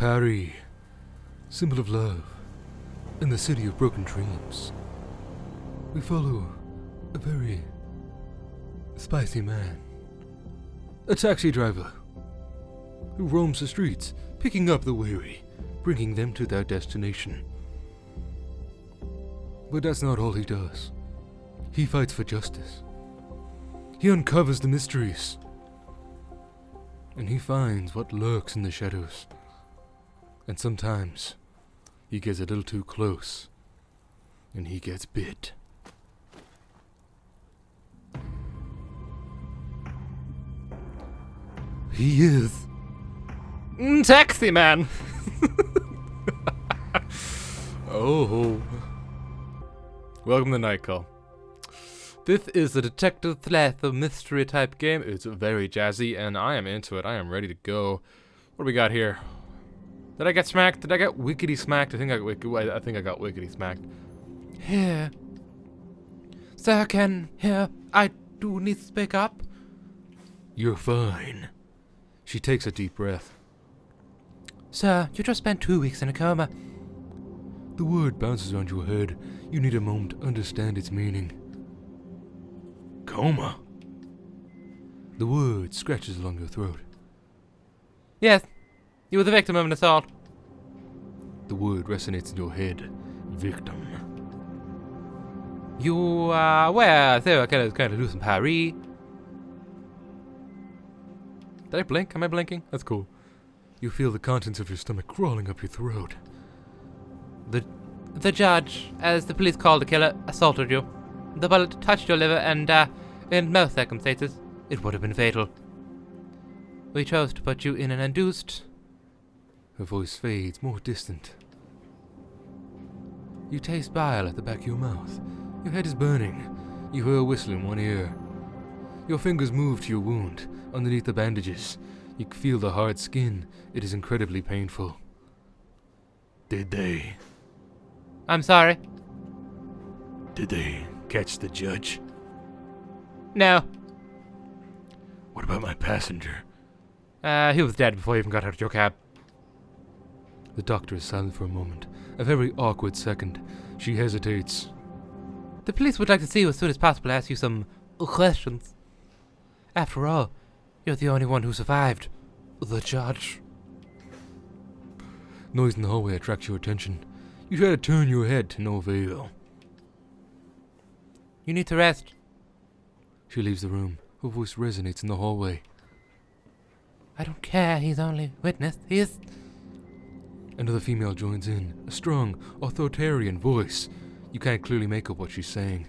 Paris, symbol of love, in the city of broken dreams. We follow a very spicy man, a taxi driver who roams the streets, picking up the weary, bringing them to their destination. But that's not all he does. He fights for justice. He uncovers the mysteries. And he finds what lurks in the shadows. And sometimes he gets a little too close, and he gets bit. He is Taxi Man. Oh. Welcome to Night Call. This is a detective slash mystery type game. It's very jazzy, and I am into it. I am ready to go. What do we got here? Did I get smacked? Did I get wickety smacked? I think I got wickety smacked. Here. Sir, I do need to speak up. You're fine. She takes a deep breath. Sir, you just spent 2 weeks in a coma. The word bounces around your head. You need a moment to understand its meaning. Coma. The word scratches along your throat. Yes, you were the victim of an assault. The word resonates in your head. Victim. You were so kind of loose in Paris. Did I blink? Am I blinking? That's cool. You feel the contents of your stomach crawling up your throat. The judge, as the police called the killer, assaulted you. The bullet touched your liver and, in most circumstances, it would have been fatal. We chose to put you in an induced... Her voice fades, more distant. You taste bile at the back of your mouth. Your head is burning. You hear a whistle in one ear. Your fingers move to your wound, underneath the bandages. You feel the hard skin. It is incredibly painful. Did they? I'm sorry. Did they catch the judge? No. What about my passenger? He was dead before you even got out of your cab. The doctor is silent for a moment. A very awkward second. She hesitates. The police would like to see you as soon as possible to ask you some questions. After all, you're the only one who survived. The judge. Noise in the hallway attracts your attention. You try to turn your head to no avail. You need to rest. She leaves the room. Her voice resonates in the hallway. I don't care, he's only witness. He is... Another female joins in. A strong, authoritarian voice. You can't clearly make out what she's saying.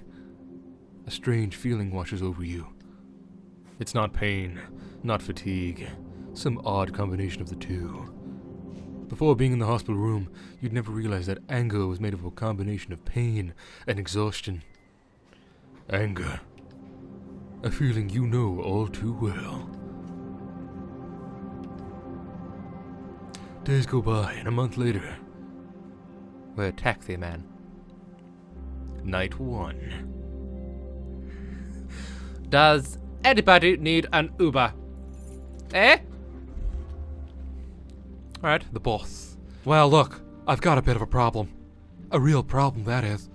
A strange feeling washes over you. It's not pain, not fatigue. Some odd combination of the two. Before being in the hospital room, you'd never realized that anger was made up of a combination of pain and exhaustion. Anger. A feeling you know all too well. Days go by, and a month later, we're a taxi man. Night 1. Does anybody need an Uber? Eh? Alright, the boss. Well, look, I've got a bit of a problem. A real problem, that is.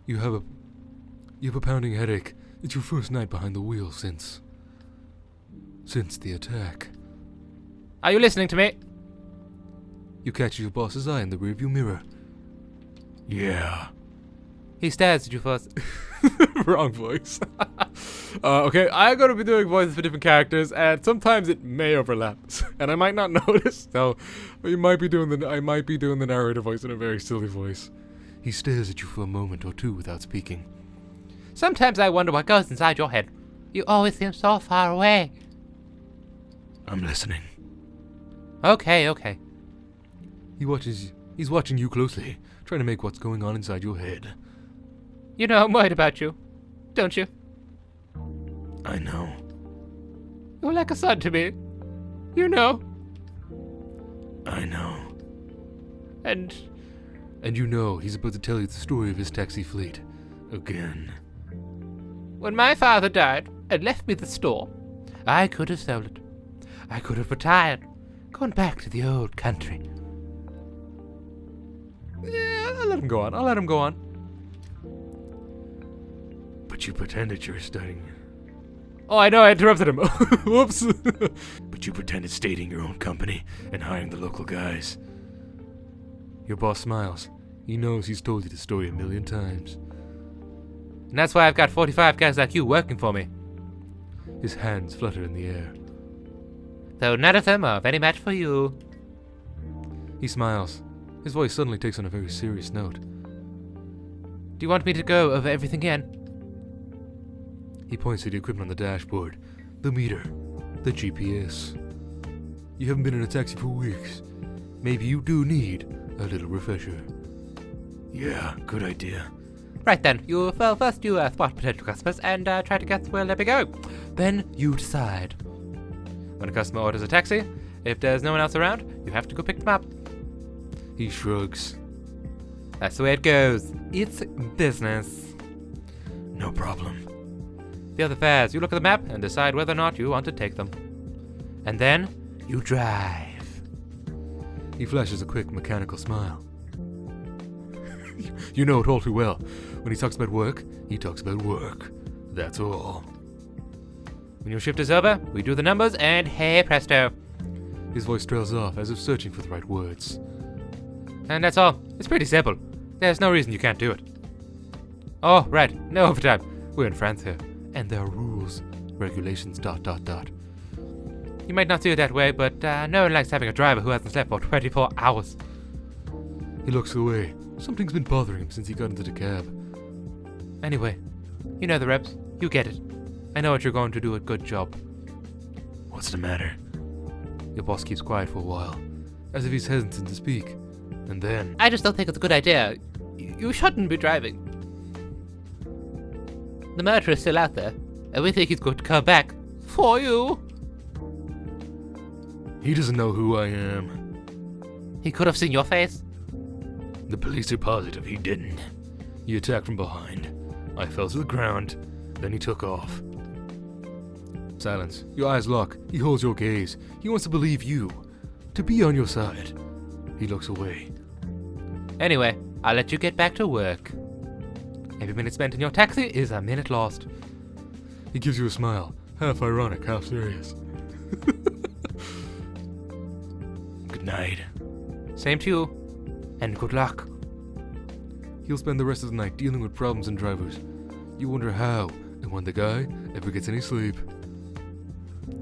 You have a pounding headache. It's your first night behind the wheel since the attack. Are you listening to me? You catch your boss's eye in the rearview mirror. Yeah. He stares at you first. Wrong voice. Okay, I'm going to be doing voices for different characters, and sometimes it may overlap, and I might not notice. So, I might be doing the narrator voice in a very silly voice. He stares at you for a moment or two without speaking. Sometimes I wonder what goes inside your head. You always seem so far away. I'm listening. Okay. He's watching you closely, trying to make what's going on inside your head. You know I'm worried about you, don't you? I know. You're like a son to me. You know. I know. And you know he's about to tell you the story of his taxi fleet. Again. When my father died and left me the store, I could have sold it. I could have retired. Going back to the old country. Yeah, I'll let him go on. I'll let him go on. But you pretended you were studying. Oh, I know, I interrupted him. Whoops. But you pretended stating your own company and hiring the local guys. Your boss smiles. He knows he's told you the story a million times. And that's why I've got 45 guys like you working for me. His hands flutter in the air. Though none of them are of any match for you. He smiles. His voice suddenly takes on a very serious note. Do you want me to go over everything again? He points to the equipment on the dashboard. The meter. The GPS. You haven't been in a taxi for weeks. Maybe you do need a little refresher. Yeah, good idea. Right then, first you spot potential customers and try to guess where they go. Then you decide. When a customer orders a taxi, if there's no one else around, you have to go pick them up. He shrugs. That's the way it goes. It's business. No problem. The other fares, you look at the map and decide whether or not you want to take them. And then, you drive. He flashes a quick mechanical smile. You know it all too well. When he talks about work, he talks about work. That's all. When your shift is over, we do the numbers and hey presto. His voice trails off as if searching for the right words. And that's all. It's pretty simple. There's no reason you can't do it. Oh, right. No overtime. We're in France here. And there are rules, regulations, ... You might not see it that way, but no one likes having a driver who hasn't slept for 24 hours. He looks away. Something's been bothering him since he got into the cab. Anyway, you know the reps. You get it. I know what you're going to do a good job. What's the matter? Your boss keeps quiet for a while, as if he's hesitant to speak. And then... I just don't think it's a good idea. You shouldn't be driving. The murderer is still out there, and we think he's going to come back for you. He doesn't know who I am. He could have seen your face. The police are positive he didn't. He attacked from behind. I fell to the ground, then he took off. Silence. Your eyes lock. He holds your gaze. He wants to believe you. To be on your side. He looks away. Anyway, I'll let you get back to work. Every minute spent in your taxi is a minute lost. He gives you a smile. Half ironic, half serious. Good night. Same to you. And good luck. He'll spend the rest of the night dealing with problems and drivers. You wonder how and when the guy ever gets any sleep.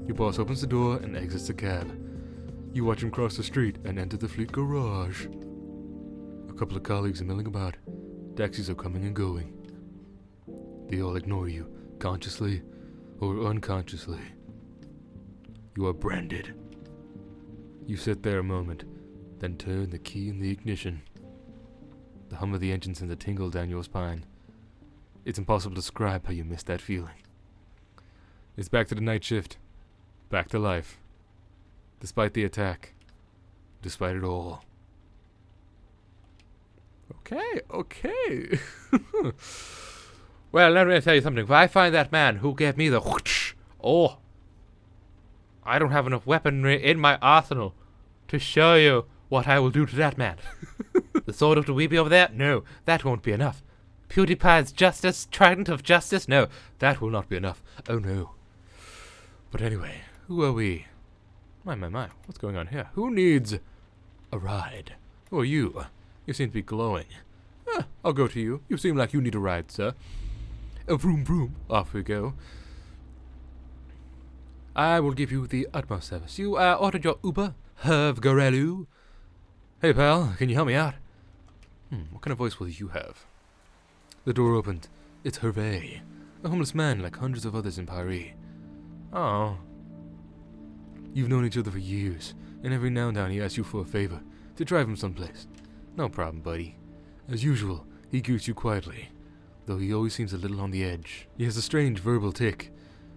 Your boss opens the door and exits the cab. You watch him cross the street and enter the fleet garage. A couple of colleagues are milling about. Taxis are coming and going. They all ignore you, consciously or unconsciously. You are branded. You sit there a moment, then turn the key in the ignition. The hum of the engine sends a tingle down your spine. It's impossible to describe how you miss that feeling. It's back to the night shift. Back to life. Despite the attack. Despite it all. Okay. Well, let me tell you something. If I find that man who gave me the whoosh, I don't have enough weaponry in my arsenal to show you what I will do to that man. The sword of the weeby over there? No, that won't be enough. PewDiePie's justice, trident of justice? No, that will not be enough. Oh no. But anyway, who are we? My, what's going on here? Who needs a ride? Who are you? You seem to be glowing. I'll go to you. You seem like you need a ride, sir. Vroom vroom. Off we go. I will give you the utmost service. You ordered your Uber, Herv Garelu. Hey pal, can you help me out? What kind of voice will you have? The door opened. It's Hervé, a homeless man like hundreds of others in Paris. Oh. You've known each other for years, and every now and then he asks you for a favor, to drive him someplace. No problem, buddy. As usual, he greets you quietly, though he always seems a little on the edge. He has a strange verbal tick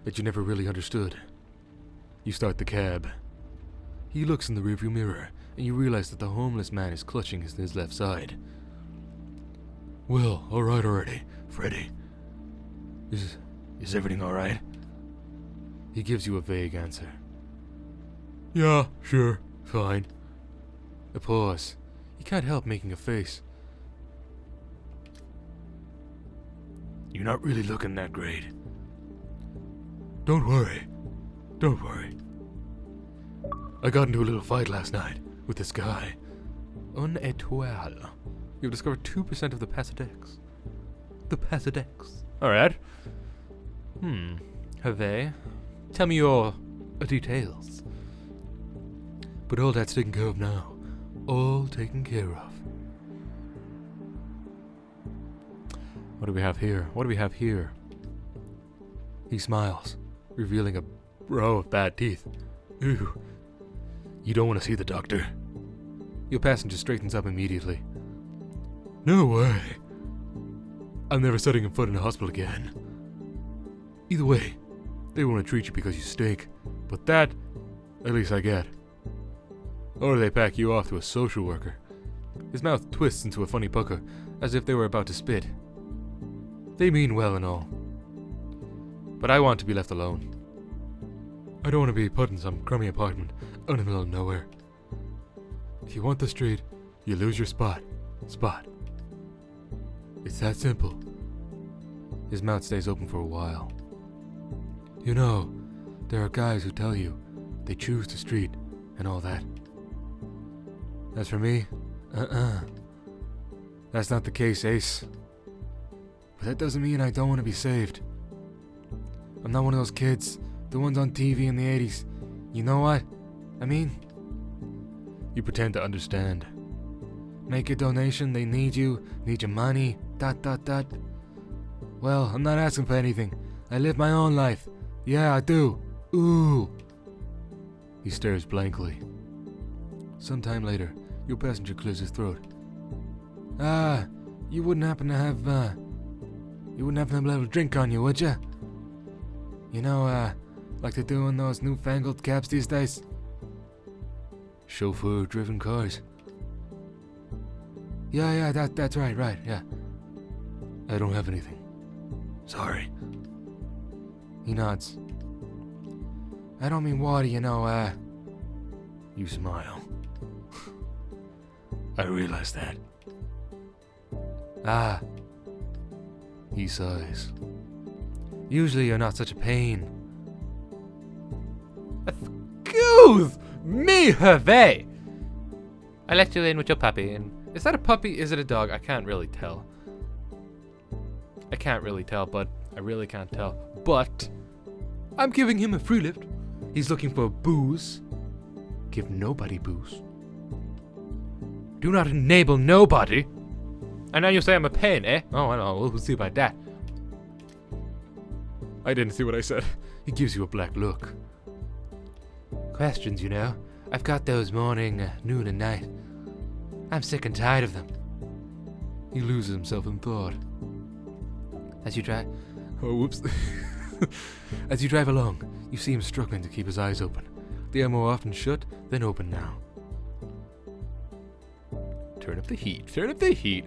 that you never really understood. You start the cab. He looks in the rearview mirror, and you realize that the homeless man is clutching his left side. Well, alright already, Freddy. Is everything alright? He gives you a vague answer. Yeah, sure. Fine. A pause. He can't help making a face. You're not really looking that great. Don't worry. Don't worry. I got into a little fight last night with this guy. Un étoile. You've discovered 2% of the Passadex. The Passadex. Alright. Hervé, tell me your details. But all that's taken care of now. All taken care of. What do we have here? What do we have here? He smiles, revealing a row of bad teeth. Ew. You don't want to see the doctor? Your passenger straightens up immediately. No way. I'm never setting a foot in a hospital again. Either way, they want to treat you because you stink. But that, at least I get. Or they pack you off to a social worker. His mouth twists into a funny pucker, as if they were about to spit. They mean well and all. But I want to be left alone. I don't want to be put in some crummy apartment out in the middle of nowhere. If you want the street, you lose your spot. It's that simple. His mouth stays open for a while. You know, there are guys who tell you they choose the street and all that. As for me, that's not the case, Ace. But that doesn't mean I don't want to be saved. I'm not one of those kids, the ones on TV in the 80s. You know what I mean? You pretend to understand. Make a donation, they need your money, ... Well, I'm not asking for anything. I live my own life. Yeah, I do. Ooh. He stares blankly. Sometime later, your passenger clears his throat. You wouldn't happen to have a little drink on you, would ya? You know, like they do in those newfangled cabs these days? Chauffeur-driven cars. Yeah, that's right, yeah. I don't have anything. Sorry. He nods. I don't mean water, you know, You smile. I realize that. He sighs. Usually you're not such a pain. Excuse me, Hervé! I let you in with your puppy, and is that a puppy? Is it a dog? I can't really tell. But I really can't tell. But I'm giving him a free lift. He's looking for booze. Give nobody booze. Do not enable nobody. And now you say I'm a pain, eh? Oh, I know. We'll see about that. I didn't see what I said. He gives you a black look. Questions, you know. I've got those morning, noon, and night. I'm sick and tired of them. He loses himself in thought. As you drive... Oh, whoops. As you drive along, you see him struggling to keep his eyes open. They are more often shut than open now. Turn up the heat.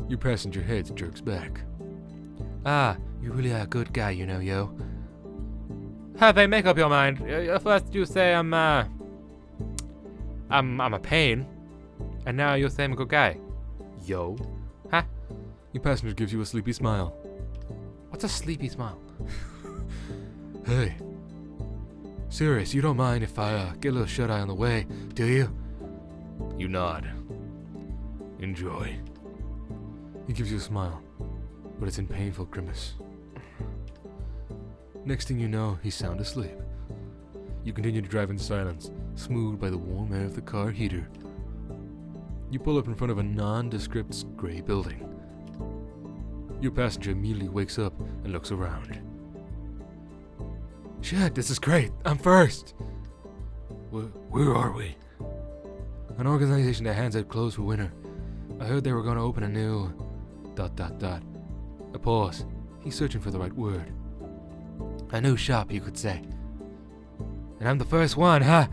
Your passenger head jerks back. You really are a good guy, you know, yo. Hervé, make up your mind. First you say I'm a pain, and now you say I'm a good guy. Yo. Huh? Your passenger gives you a sleepy smile. What's a sleepy smile? Hey. Serious, you don't mind if I get a little shut-eye on the way, do you? You nod. Enjoy. He gives you a smile, but it's in painful grimace. Next thing you know, he's sound asleep. You continue to drive in silence, smoothed by the warm air of the car heater. You pull up in front of a nondescript gray building. Your passenger immediately wakes up and looks around. Shit, this is great. I'm first. Where are we? An organization that hands out clothes for winter. I heard they were going to open a new... ... A pause. He's searching for the right word. A new shop, you could say. And I'm the first one, huh?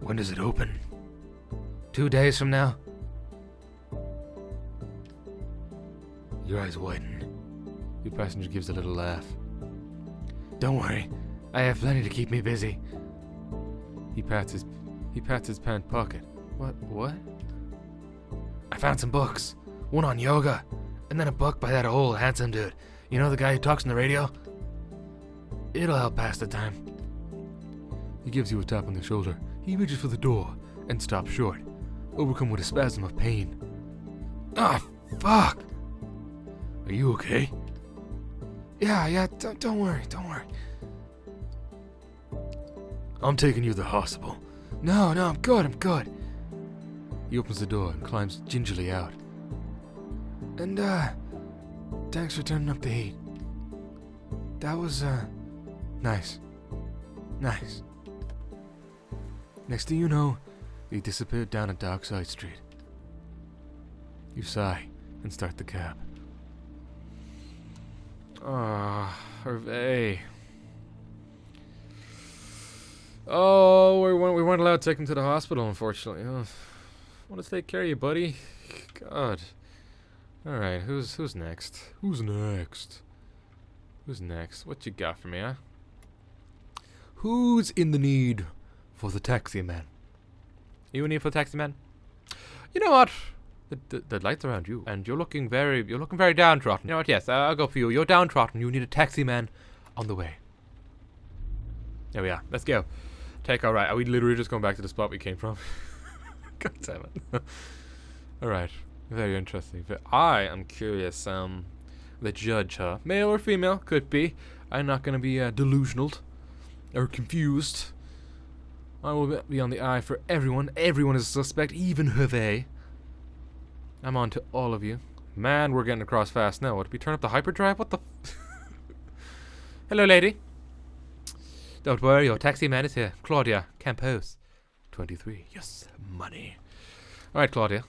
When does it open? 2 days from now? Your eyes widen. Your passenger gives a little laugh. Don't worry. I have plenty to keep me busy. He pats his He pats his pant pocket. What? I found some books. One on yoga, and then a book by that old handsome dude. You know the guy who talks on the radio? It'll help pass the time. He gives you a tap on the shoulder. He reaches for the door and stops short, overcome with a spasm of pain. Ah, fuck! Are you okay? Yeah, don't worry. I'm taking you to the hospital. No, I'm good. He opens the door and climbs gingerly out. And, thanks for turning up the heat. That was, nice. Next thing you know, he disappeared down a dark side street. You sigh and start the cab. Ah, Hervé. Oh, we weren't allowed to take him to the hospital, unfortunately. Oh, I want to take care of you, buddy. God. All right, who's next? Who's next? What you got for me, huh? Who's in the need for the taxi man? You in need for the taxi man? You know what? The lights around you, and you're looking very downtrodden. You know what? Yes, I'll go for you. You're downtrodden. You need a taxi man on the way. There we are. Let's go. Take our right. Are we literally just going back to the spot we came from? God damn it. Alright. Very interesting. But I am curious, the judge, male or female, could be. I'm not going to be delusional or confused. I will be on the eye for everyone. Everyone is a suspect, even Hervé. I'm on to all of you. Man, we're getting across fast now. What, did we turn up the hyperdrive? What the Hello, lady. Don't worry, your taxi man is here. Claudia Campos. 23. Yes, money. Alright, Claudia.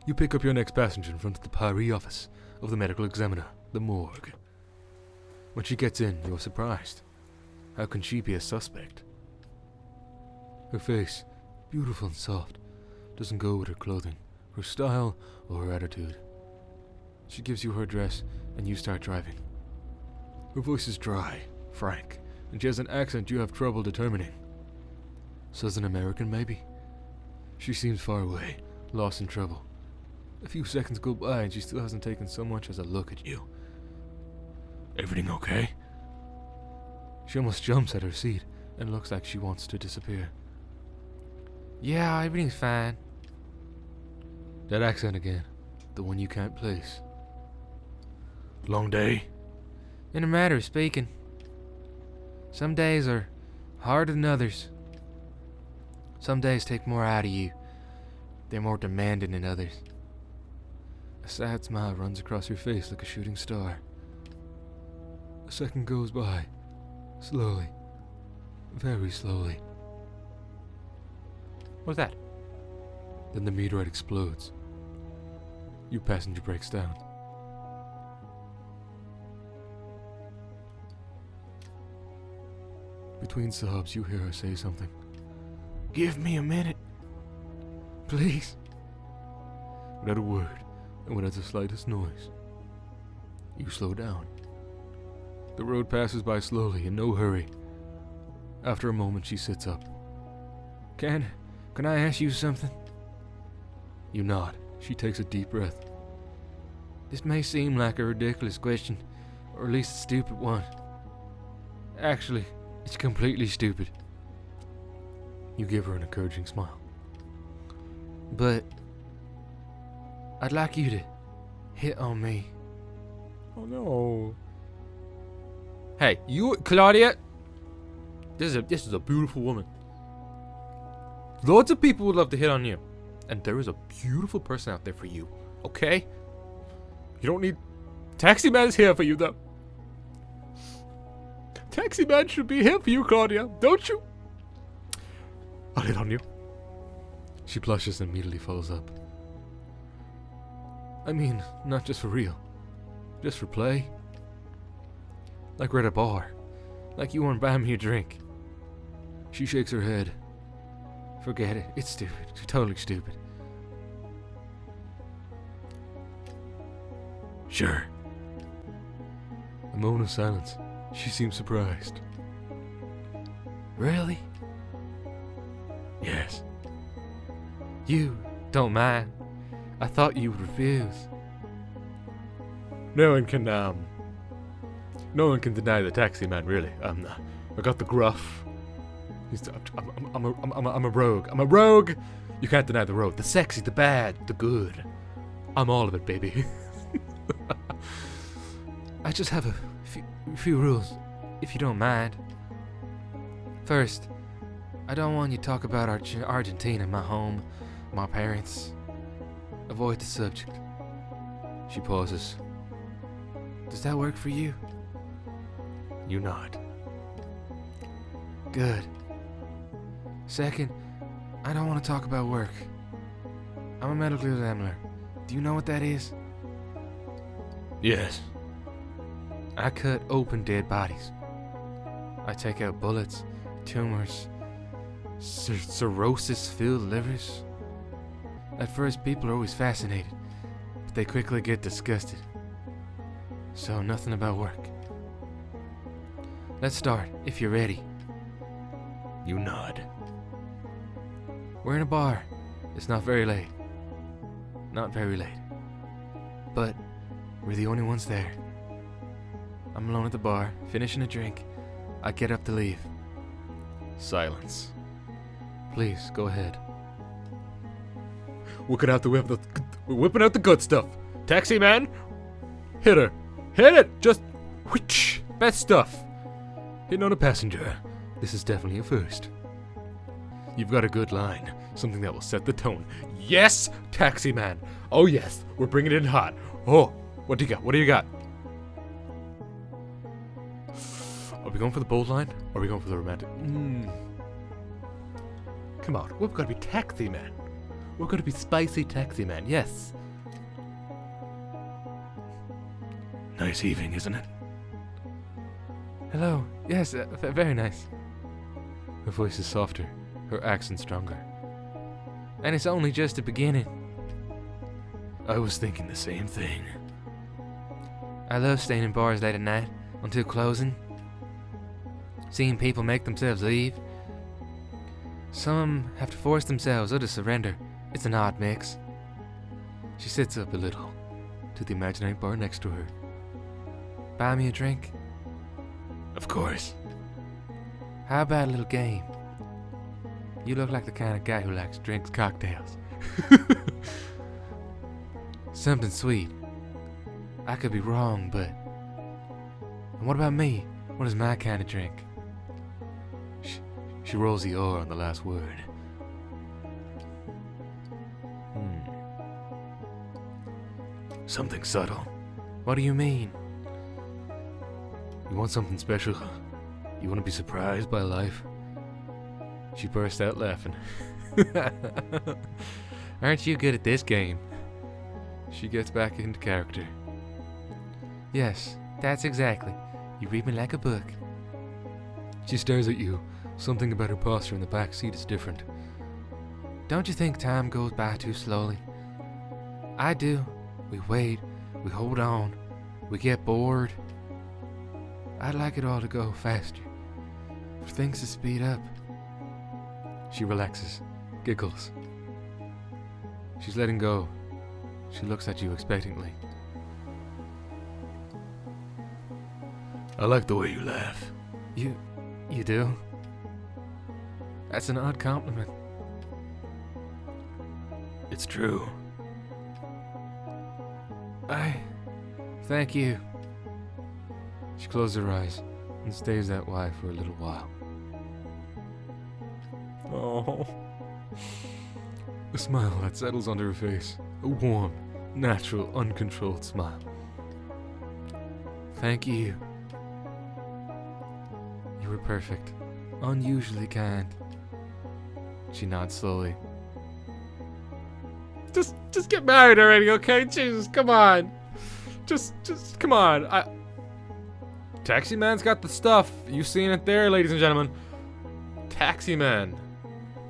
You pick up your next passenger in front of the Paris office of the medical examiner, the morgue. When she gets in, you're surprised. How can she be a suspect? Her face, beautiful and soft, doesn't go with her clothing, her style, or her attitude. She gives you her address, and you start driving. Her voice is dry, frank, and she has an accent you have trouble determining. Southern American, maybe? She seems far away, lost in trouble. A few seconds go by and she still hasn't taken so much as a look at you. Everything okay? She almost jumps at her seat and looks like she wants to disappear. Yeah, everything's fine. That accent again, the one you can't place. Long day? In a matter of speaking. Some days are harder than others. Some days take more out of you. They're more demanding than others. A sad smile runs across your face like a shooting star. A second goes by, slowly, very slowly. What's that? Then the meteorite explodes. Your passenger breaks down. Between sobs, you hear her say something. Give me a minute. Please. Without a word, and without the slightest noise, you slow down. The road passes by slowly, in no hurry. After a moment, she sits up. Can I ask you something? You nod. She takes a deep breath. This may seem like a ridiculous question, or at least a stupid one. Actually, it's completely stupid. You give her an encouraging smile. But I'd like you to hit on me. Oh no. Hey, you, Claudia. This is a beautiful woman. Loads of people would love to hit on you, and there is a beautiful person out there for you. Okay. You don't need. Taxi man's here for you, though. Taxi man should be here for you, Claudia, don't you? I'll hit on you. She blushes and immediately follows up. I mean, not just for real. Just for play. Like we're at a bar. Like you weren't buying me a drink. She shakes her head. Forget it. It's stupid. It's totally stupid. Sure. A moment of silence. She seems surprised. Really? Yes. You don't mind? I thought you would refuse. No one can deny the taxi man, really. I got the gruff. I'm a rogue. I'm a rogue! You can't deny the rogue. The sexy, the bad, the good. I'm all of it, baby. I just have a few rules, if you don't mind. First, I don't want you to talk about Argentina, my home, my parents. Avoid the subject. She pauses. Does that work for you? You nod. Good. Second, I don't want to talk about work. I'm a medical examiner. Do you know what that is? Yes. I cut open dead bodies. I take out bullets, tumors, cirrhosis-filled livers. At first, people are always fascinated, but they quickly get disgusted. So, nothing about work. Let's start, if you're ready. You nod. We're in a bar. It's not very late. Not very late. But we're the only ones there. I'm alone at the bar, finishing a drink. I get up to leave. Silence. Please, go ahead. We're whipping out the good stuff. Taxi man, hit her. Hit it. Just whoosh. Best stuff. Hitting on a passenger. This is definitely a first. You've got a good line. Something that will set the tone. Yes, taxi man. Oh yes, we're bringing it in hot. Oh, what do you got? What do you got? Are we going for the bold line? Or are we going for the romantic? Come on, we've got to be taxi man. We're going to be spicy taxi man. Yes. Nice evening, isn't it? Hello. Yes, very nice. Her voice is softer, her accent stronger. And it's only just the beginning. I was thinking the same thing. I love staying in bars late at night until closing. Seeing people make themselves leave. Some have to force themselves, others surrender. It's an odd mix. She sits up a little to the imaginary bar next to her. Buy me a drink? Of course. How about a little game? You look like the kind of guy who likes drinks, cocktails. Something sweet. I could be wrong, but... And what about me? What is my kind of drink? She rolls the R on the last word. Something subtle. What do you mean? You want something special? You want to be surprised by life? She burst out laughing. Aren't you good at this game? She gets back into character. Yes, that's exactly. You read me like a book. She stares at you. Something about her posture in the back seat is different. Don't you think time goes by too slowly? I do. We wait, we hold on, we get bored. I'd like it all to go faster, for things to speed up. She relaxes, giggles. She's letting go. She looks at you expectantly. I like the way you laugh. You do? That's an odd compliment. It's true. Thank you. She closes her eyes and stays that way for a little while. Oh. A smile that settles onto her face. A warm, natural, uncontrolled smile. Thank you. You were perfect. Unusually kind. She nods slowly. Just get married already, okay? Jesus, come on. Just come on. Taxi man's got the stuff. You seen it there, ladies and gentlemen. Taxi man.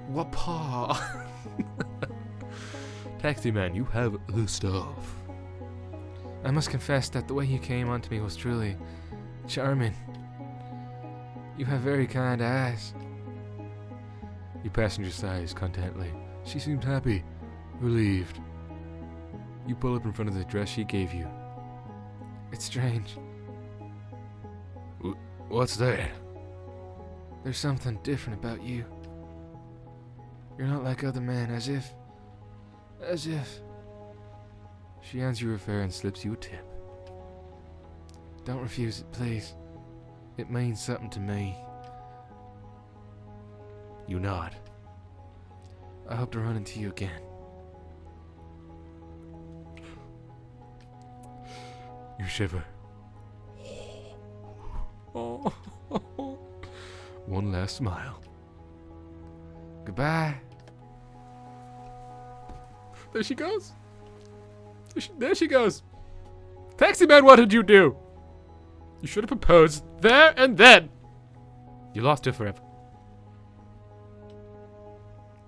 What paw? Taxi man, you have the stuff. I must confess that the way you came onto me was truly charming. You have very kind eyes. Your passenger sighs contentedly, She seemed happy, relieved. You pull up in front of the dress she gave you. It's strange. What's that? There's something different about you. You're not like other men, as if... She hands you her fare and slips you a tip. Don't refuse it, please. It means something to me. You nod. I hope to run into you again. You shiver. Oh. One last smile. Goodbye. There she goes. There she goes. Taxi man, what did you do? You should have proposed there and then. You lost her forever.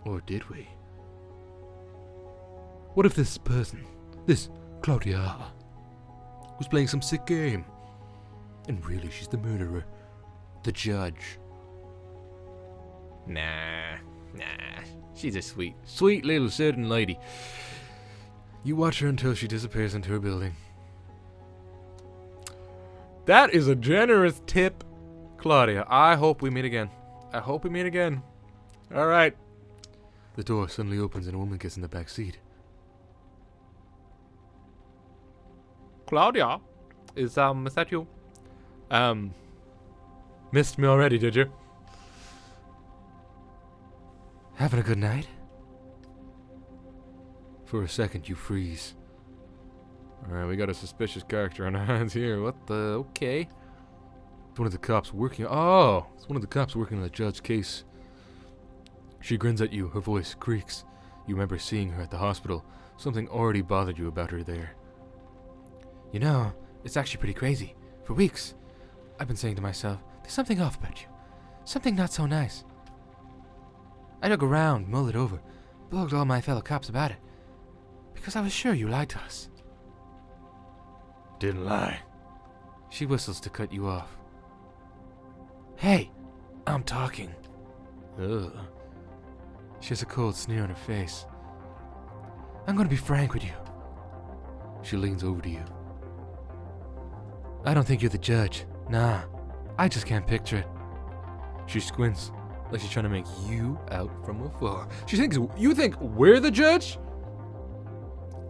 Or did we? What if this person, this Claudia, was playing some sick game? And really she's the murderer. The judge. Nah. She's a sweet Little certain lady. You watch her until she disappears into her building. That is a generous tip, Claudia. I hope we meet again. All right. The door suddenly opens and a woman gets in the back seat. Claudia, is that you? Missed me already, did you? Having a good night? For a second, you freeze. Alright, we got a suspicious character on our hands here. What the? Okay. It's one of the cops working. Oh! It's one of the cops working on the judge's case. She grins at you. Her voice creaks. You remember seeing her at the hospital. Something already bothered you about her there. You know, it's actually pretty crazy. For weeks, I've been saying to myself, there's something off about you. Something not so nice. I dug around, mulled it over, bugged all my fellow cops about it. Because I was sure you lied to us. Didn't lie. She whistles to cut you off. Hey, I'm talking. Ugh. She has a cold sneer on her face. I'm gonna be frank with you. She leans over to you. I don't think you're the judge. Nah, I just can't picture it. She squints, like she's trying to make you out from afar. She thinks you think we're the judge?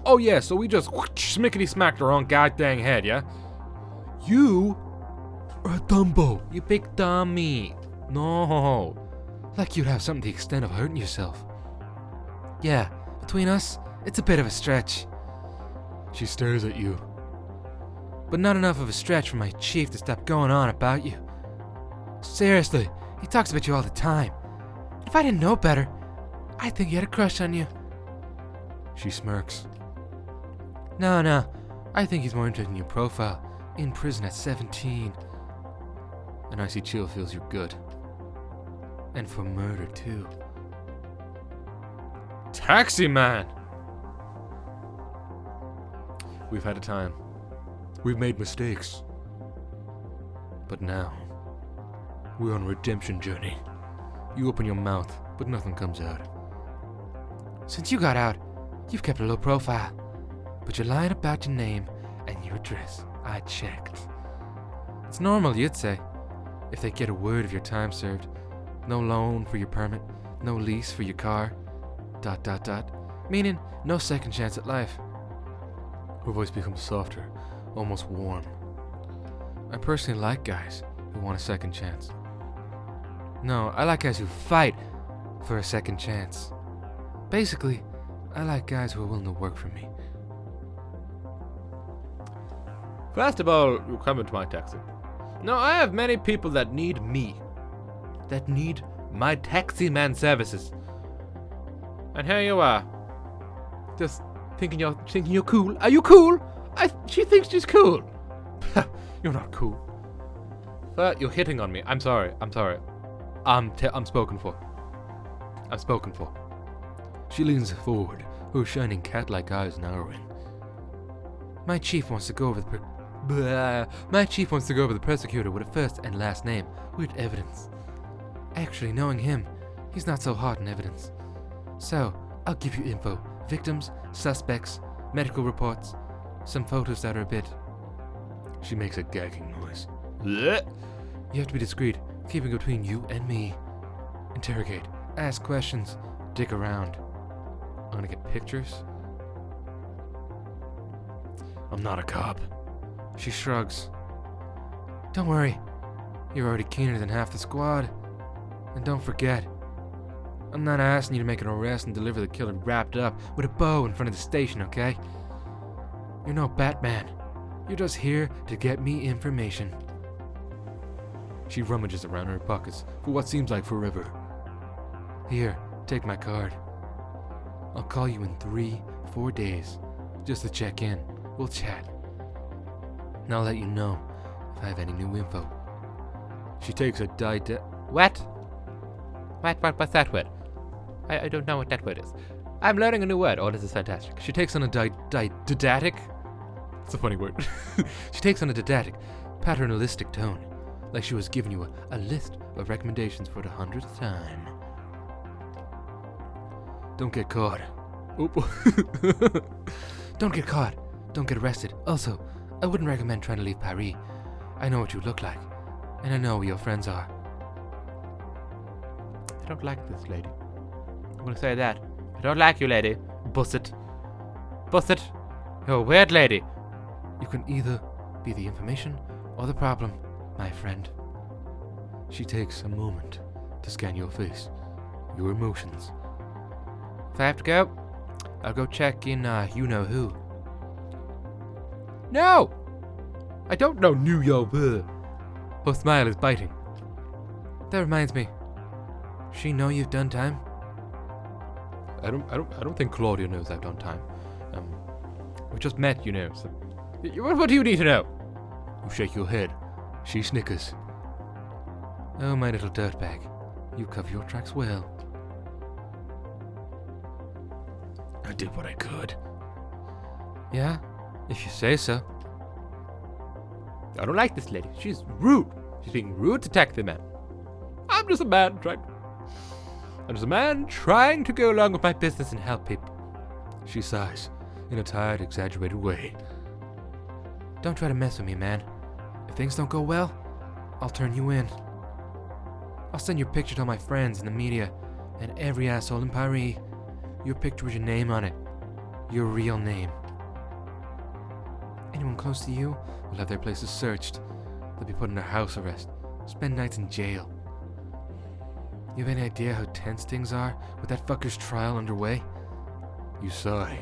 Oh yeah, so we just smickety smacked her own goddamn head, yeah? You are a Dumbo. You big dummy. No. Like you'd have something to the extent of hurting yourself. Yeah, between us, it's a bit of a stretch. She stares at you. But not enough of a stretch for my chief to stop going on about you. Seriously, he talks about you all the time. If I didn't know better, I'd think he had a crush on you. She smirks. No, I think he's more interested in your profile. In prison at 17. An icy chill fills your gut. And for murder, too. Taxi man! We've had a time. We've made mistakes. But now, we're on a redemption journey. You open your mouth, but nothing comes out. Since you got out, you've kept a low profile. But you're lying about your name and your address. I checked. It's normal, you'd say, if they get a word of your time served. No loan for your permit, no lease for your car, ... Meaning, no second chance at life. Her voice becomes softer, almost warm. I personally like guys who want a second chance. No, I like guys who fight for a second chance. Basically, I like guys who are willing to work for me. First of all, you come into my taxi. Now, I have many people that need me. That need my taxi man services. And here you are. Just thinking you're cool. Are you cool? She thinks she's cool. You're not cool. You're hitting on me. I'm sorry. I'm spoken for. She leans forward, her shining cat-like eyes narrowing. My chief wants to go over the prosecutor with a first and last name, with evidence. Actually, knowing him, he's not so hot in evidence. So, I'll give you info. Victims, suspects, medical reports, some photos that are a bit... She makes a gagging noise. Blech. You have to be discreet, keeping it between you and me. Interrogate, ask questions, dig around. I'm gonna get pictures? I'm not a cop. She shrugs. Don't worry, you're already keener than half the squad. And don't forget, I'm not asking you to make an arrest and deliver the killer wrapped up with a bow in front of the station, okay? You're no Batman. You're just here to get me information. She rummages around in her pockets for what seems like forever. Here, take my card. I'll call you in 3-4 days, just to check in. We'll chat. And I'll let you know if I have any new info. She takes a What? What's that word? I don't know what that word is. I'm learning a new word. Oh, this is fantastic. She takes on a didactic. It's a funny word. She takes on a didactic, paternalistic tone, like she was giving you a list of recommendations for the 100th time. Don't get caught. Don't get caught. Don't get arrested. Also, I wouldn't recommend trying to leave Paris. I know what you look like, and I know who your friends are. I don't like this lady. I'm gonna say that. I don't like you, lady. Bust it. Bust it. You're a weird lady. You can either be the information or the problem, my friend. She takes a moment to scan your face, your emotions. If I have to go, I'll go check in, you-know-who. No! I don't know New York. Her smile is biting. That reminds me. She know you've done time? I don't think Claudia knows I've done time. We just met, you know. So what do you need to know? You shake your head. She snickers. Oh, my little dirtbag. You cover your tracks well. I did what I could. Yeah, if you say so. I don't like this lady. She's rude. She's being rude to taxi man. I'm just a man trying to go along with my business and help people. She sighs in a tired, exaggerated way. Don't try to mess with me, man. If things don't go well, I'll turn you in. I'll send your picture to all my friends in the media and every asshole in Paris. Your picture with your name on it. Your real name. Anyone close to you will have their places searched. They'll be put under house arrest. Spend nights in jail. You have any idea how tense things are with that fucker's trial underway? You sigh.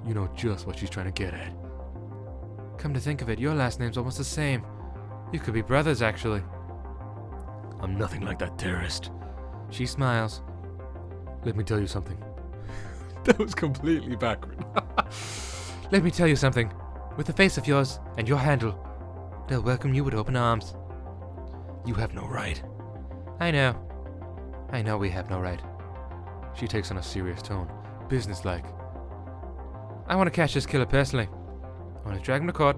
You know just what she's trying to get at. Come to think of it, your last name's almost the same. You could be brothers, actually. I'm nothing like that terrorist. She smiles. Let me tell you something. That was completely backward. Let me tell you something. With the face of yours and your handle, they'll welcome you with open arms. You have no right. I know. I know we have no right. She takes on a serious tone, businesslike. I want to catch this killer personally. I want to drag him to court,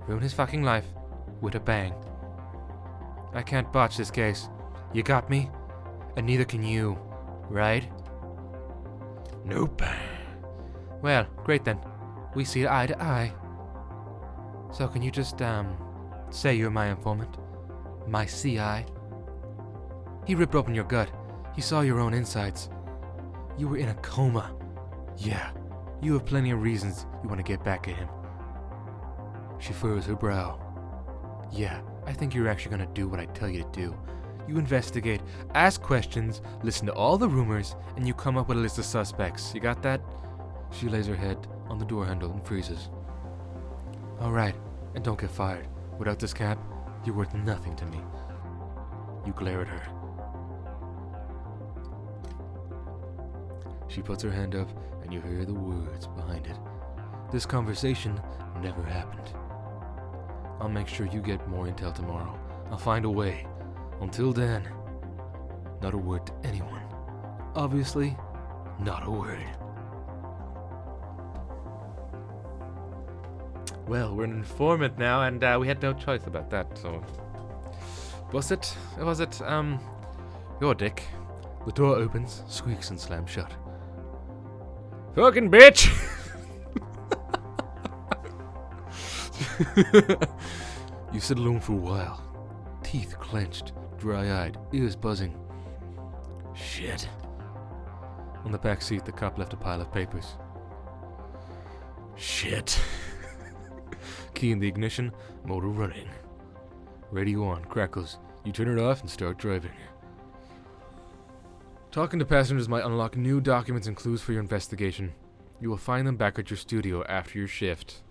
ruin his fucking life, with a bang. I can't botch this case. You got me? And neither can you, right? Nope. Well, great then. We see eye to eye. So can you just, say you're my informant? My CI? He ripped open your gut. He saw your own insides. You were in a coma. Yeah, you have plenty of reasons you want to get back at him. She furrows her brow. Yeah, I think you're actually gonna do what I tell you to do. You investigate, ask questions, listen to all the rumors, and you come up with a list of suspects. You got that? She lays her head on the door handle and freezes. Alright, and don't get fired. Without this cap, you're worth nothing to me. You glare at her. She puts her hand up, and you hear the words behind it. This conversation never happened. I'll make sure you get more intel tomorrow. I'll find a way. Until then, not a word to anyone. Obviously, not a word. Well, we're an informant now, and we had no choice about that, so... Was it, your dick? The door opens, squeaks, and slams shut. Fucking bitch! You sit alone for a while. Teeth clenched, dry-eyed, ears buzzing. Shit. On the back seat, the cop left a pile of papers. Shit. Key in the ignition, motor running. Radio on, crackles. You turn it off and start driving. Talking to passengers might unlock new documents and clues for your investigation. You will find them back at your studio after your shift.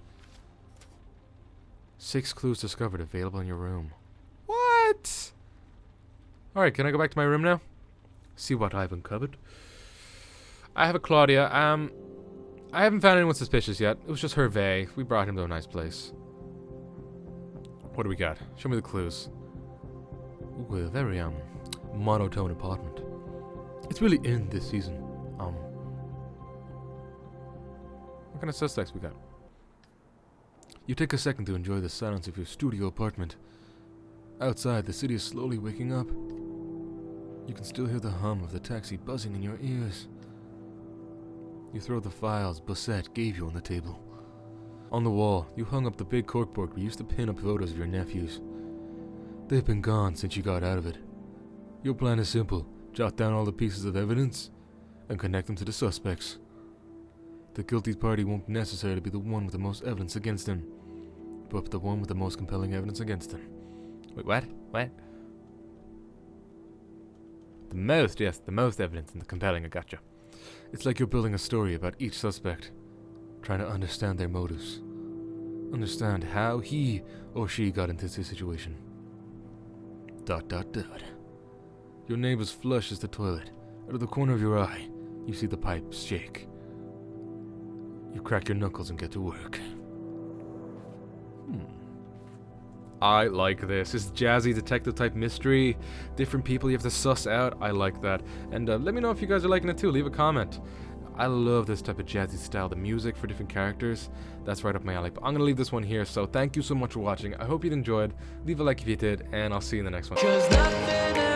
6 clues discovered available in your room. What? Alright, can I go back to my room now? See what I've uncovered. I have a Claudia. I haven't found anyone suspicious yet. It was just Hervé. We brought him to a nice place. What do we got? Show me the clues. Ooh, a very, monotone apartment. It's really in this season. What kind of suspects we got? You take a second to enjoy the silence of your studio apartment. Outside, the city is slowly waking up. You can still hear the hum of the taxi buzzing in your ears. You throw the files Bassett gave you on the table. On the wall, you hung up the big corkboard we used to pin up photos of your nephews. They've been gone since you got out of it. Your plan is simple. Jot down all the pieces of evidence and connect them to the suspects. The guilty party won't necessarily be the one with the most evidence against him, but the one with the most compelling evidence against him. Wait, what? What? The most, yes, the most evidence and the compelling, I gotcha. It's like you're building a story about each suspect, trying to understand their motives. Understand how he or she got into this situation. ... Your neighbor's flushes the toilet. Out of the corner of your eye, you see the pipes shake. You crack your knuckles and get to work. I like this. It's jazzy detective type mystery. Different people you have to suss out. I like that. And let me know if you guys are liking it too. Leave a comment. I love this type of jazzy style. The music for different characters. That's right up my alley. But I'm going to leave this one here. So thank you so much for watching. I hope you enjoyed. Leave a like if you did. And I'll see you in the next one.